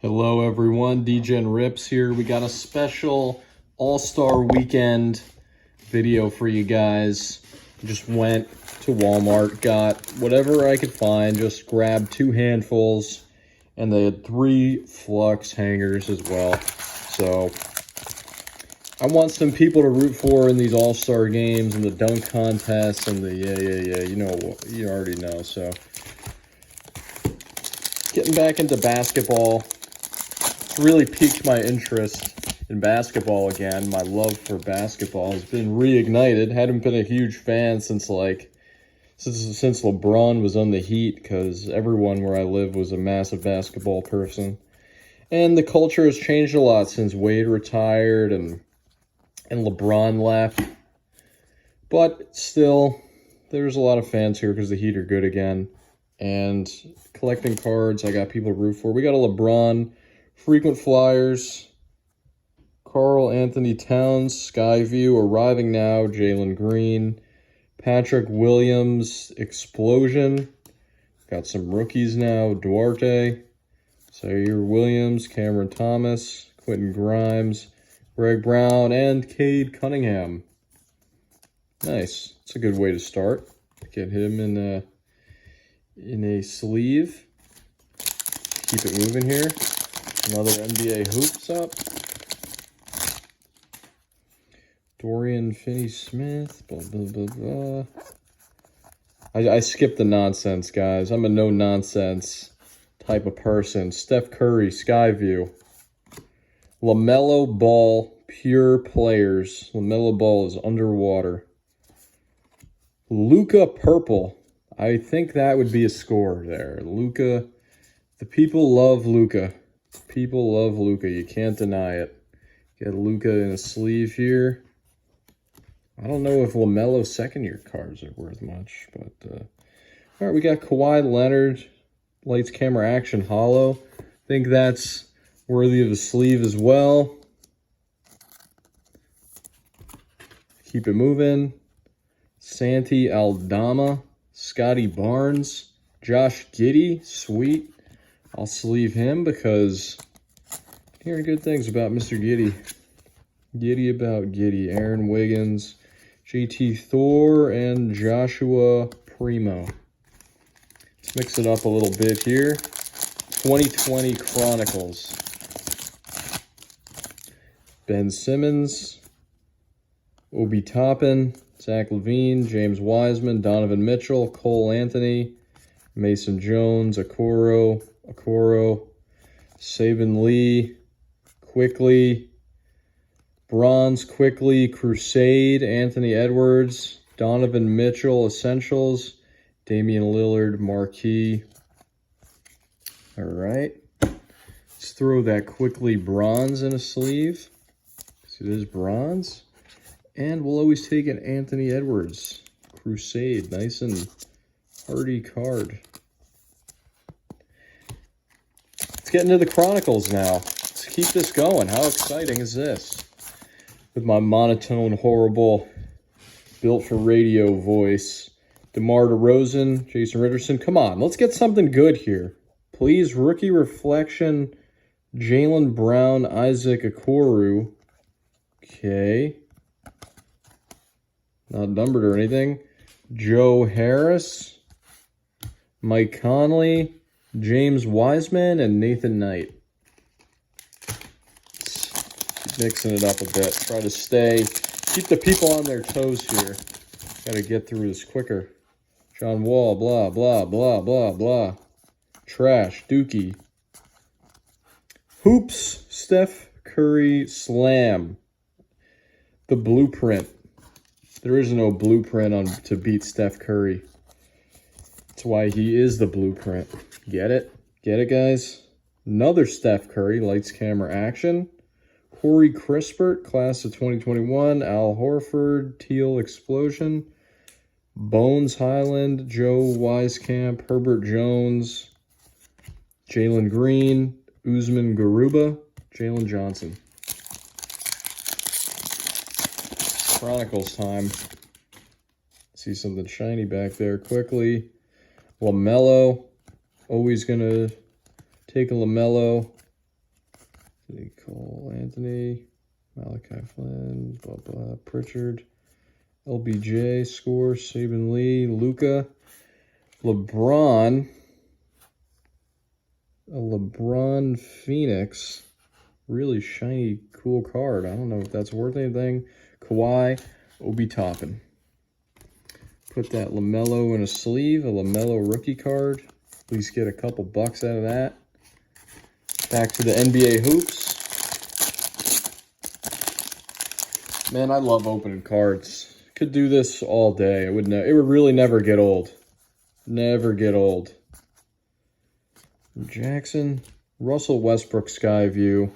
Hello everyone, DJ Rips here. We got a special All-Star Weekend video for you guys. Just went to Walmart, got whatever I could find, just grabbed 2 handfuls, and they had 3 Flux hangers as well. So I want some people to root for in these All-Star games and the dunk contests and the you already know. So getting back into basketball. Really piqued my interest in basketball again. My love for basketball has been reignited. Hadn't been a huge fan since LeBron was on the Heat, because everyone where I live was a massive basketball person. And the culture has changed a lot since Wade retired and LeBron left. But still, there's a lot of fans here because the Heat are good again. And collecting cards, I got people to root for. We got a LeBron Frequent Flyers, Karl Anthony Towns, Skyview, arriving now, Jalen Green, Patrick Williams, Explosion. Got some rookies now, Duarte, Zaire Williams, Cameron Thomas, Quentin Grimes, Greg Brown, and Cade Cunningham. Nice. It's a good way to start. Get him in a sleeve. Keep it moving here. Another NBA Hoops up. Dorian Finney-Smith. Blah, blah, blah, blah. I skipped the nonsense, guys. I'm a no-nonsense type of person. Steph Curry, Skyview. LaMelo Ball, pure players. LaMelo Ball is underwater. Luka Purple. I think that would be a score there. Luka. The people love Luka. People love Luka. You can't deny it. Get Luka in a sleeve here. I don't know if LaMelo second-year cards are worth much, but all right, we got Kawhi Leonard, Lights, Camera, Action, Hollow. I think that's worthy of a sleeve as well. Keep it moving. Santi Aldama, Scotty Barnes, Josh Giddey, sweet. I'll sleeve him because I'm hearing good things about Mr. Giddey. Giddy about Giddey. Aaron Wiggins, JT Thor, and Joshua Primo. Let's mix it up a little bit here. 2020 Chronicles. Ben Simmons, Obi Toppin, Zach LaVine, James Wiseman, Donovan Mitchell, Cole Anthony, Mason Jones, Okoro, Saban Lee, Quickly, Bronze, Quickly, Crusade, Anthony Edwards, Donovan Mitchell, Essentials, Damian Lillard, Marquee. All right. Let's throw that Quickly Bronze in a sleeve. So it is bronze. And we'll always take an Anthony Edwards, Crusade. Nice and hardy card. Get into the Chronicles now. Let's keep this going. How exciting is this? With my monotone, horrible, built-for-radio voice. DeMar DeRozan, Jason Richardson. Come on, let's get something good here. Please, Rookie Reflection, Jaylen Brown, Isaac Okoro. Okay. Not numbered or anything. Joe Harris, Mike Conley, James Wiseman, and Nathan Knight. Keep mixing it up a bit. Try to keep the people on their toes here. Got to get through this quicker. John Wall, blah, blah, blah, blah, blah. Trash, Dookie. Hoops, Steph Curry, Slam. The blueprint. There is no blueprint to beat Steph Curry. That's why he is the blueprint. Get it? Get it, guys? Another Steph Curry, Lights, Camera, Action. Corey Crispert, Class of 2021. Al Horford, Teal Explosion. Bones Highland, Joe Wisekamp, Herbert Jones, Jalen Green, Usman Garuba, Jalen Johnson. Chronicles time. See something shiny back there quickly. LaMelo, always going to Take a LaMelo. Cole Anthony. Malachi Flynn. Blah, blah. Pritchard. LBJ. Score. Saban Lee. Luka. LeBron. A LeBron Phoenix. Really shiny, cool card. I don't know if that's worth anything. Kawhi. Obi Toppin. Put that LaMelo in a sleeve. A LaMelo rookie card. At least get a couple bucks out of that. Back to the NBA hoops. Man, I love opening cards. Could do this all day. It would really never get old. Never get old. Jackson, Russell Westbrook Skyview.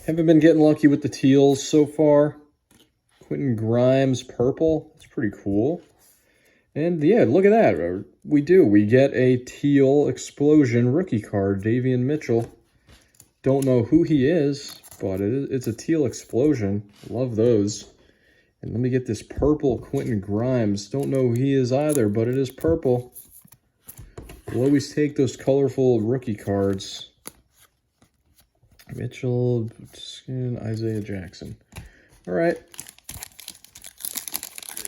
Haven't been getting lucky with the teals so far. Quentin Grimes purple. That's pretty cool. And yeah, look at that. We do. We get a teal explosion rookie card. Davion Mitchell. Don't know who he is, but it's a teal explosion. Love those. And let me get this purple Quentin Grimes. Don't know who he is either, but it is purple. We'll always take those colorful rookie cards. Mitchell, Skin, Isaiah Jackson. All right.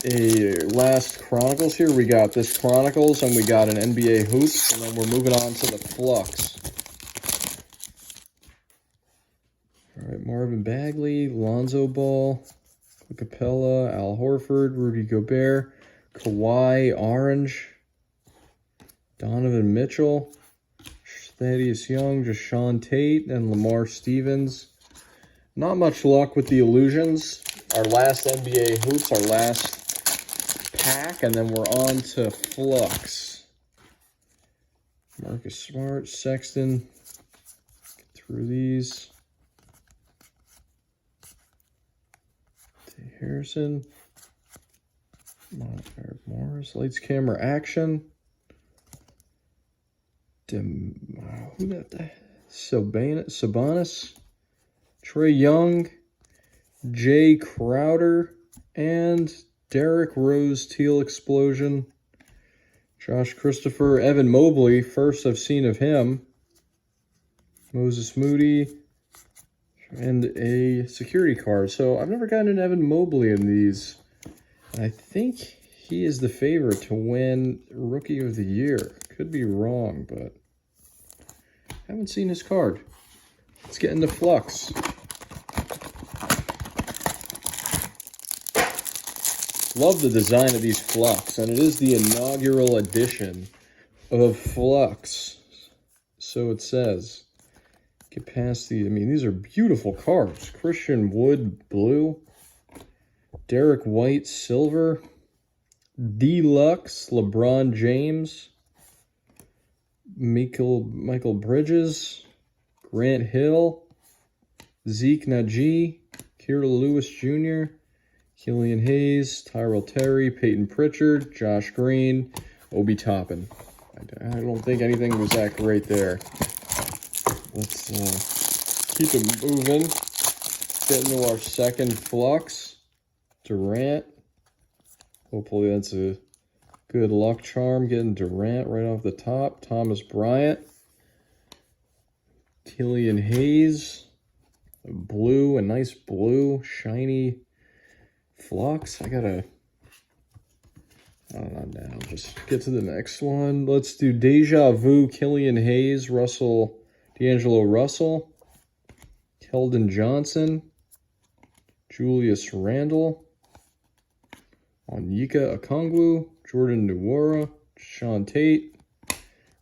A last Chronicles here. We got this Chronicles, and we got an NBA Hoops, and then we're moving on to the Flux. All right, Marvin Bagley, Lonzo Ball, Capella, Al Horford, Rudy Gobert, Kawhi Orange, Donovan Mitchell, Thaddeus Young, Jashawn Tate, and Lamar Stevens. Not much luck with the illusions. Our last NBA Hoops, our last pack, and then we're on to Flux. Marcus Smart, Sexton. Get through these. T. Harrison. Eric Morris. Lights, camera, action. Who that? Sabonis. Trey Young. Jay Crowder. And Derrick Rose teal explosion. Josh Christopher. Evan Mobley. First I've seen of him. Moses Moody. And a security card. So I've never gotten an Evan Mobley in these. And I think he is the favorite to win Rookie of the Year. Could be wrong, but haven't seen his card. Let's get into Flux. Love the design of these Flux, and it is the inaugural edition of Flux. So it says. Get past the, I mean, these are beautiful cards. Christian Wood, blue. Derek White, silver. Deluxe, LeBron James. Michael Bridges. Grant Hill. Zeke Naji. Kira Lewis Jr. Killian Hayes. Tyrell Terry. Peyton Pritchard. Josh Green. Obi Toppin. I don't think anything was that great there. Let's keep it moving. Get into our second Flux. Durant. Hopefully that's a good luck charm. Getting Durant right off the top. Thomas Bryant. Killian Hayes. Blue, a nice blue, shiny Flux. I don't know now. Just get to the next one. Let's do Deja Vu, Killian Hayes, D'Angelo Russell, Keldon Johnson, Julius Randle, Onyeka Okongwu, Jordan Nwora, Sean Tate,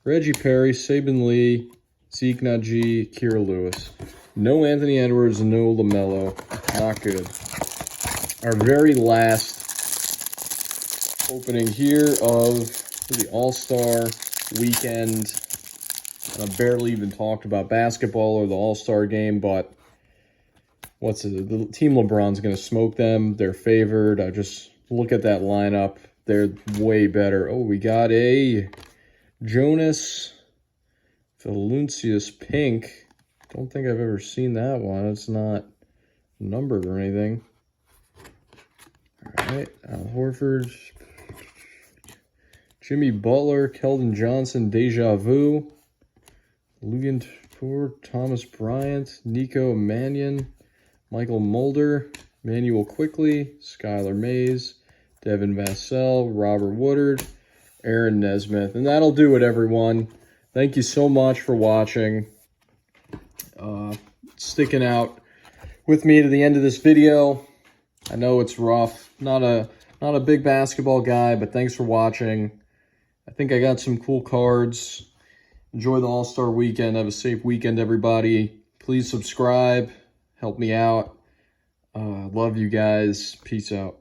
Reggie Perry, Saban Lee, Zeke Naji, Kira Lewis. No Anthony Edwards, no LaMelo. Not good. Our very last opening here of the All-Star weekend. I barely even talked about basketball or the All-Star game, but the Team LeBron's going to smoke them. They're favored. I just look at that lineup. They're way better. Oh, we got a Jonas Valanciunas pink. Don't think I've ever seen that one. It's not numbered or anything. All right, Al Horford, Jimmy Butler, Keldon Johnson, Deja Vu, Tour, Thomas Bryant, Nico Mannion, Michael Mulder, Manuel Quickly, Skylar Mays, Devin Vassell, Robert Woodard, Aaron Nesmith. And that'll do it, everyone. Thank you so much for watching. Sticking out with me to the end of this video. I know it's rough. Not a big basketball guy, but thanks for watching. I think I got some cool cards. Enjoy the All-Star weekend. Have a safe weekend, everybody. Please subscribe. Help me out. Love you guys. Peace out.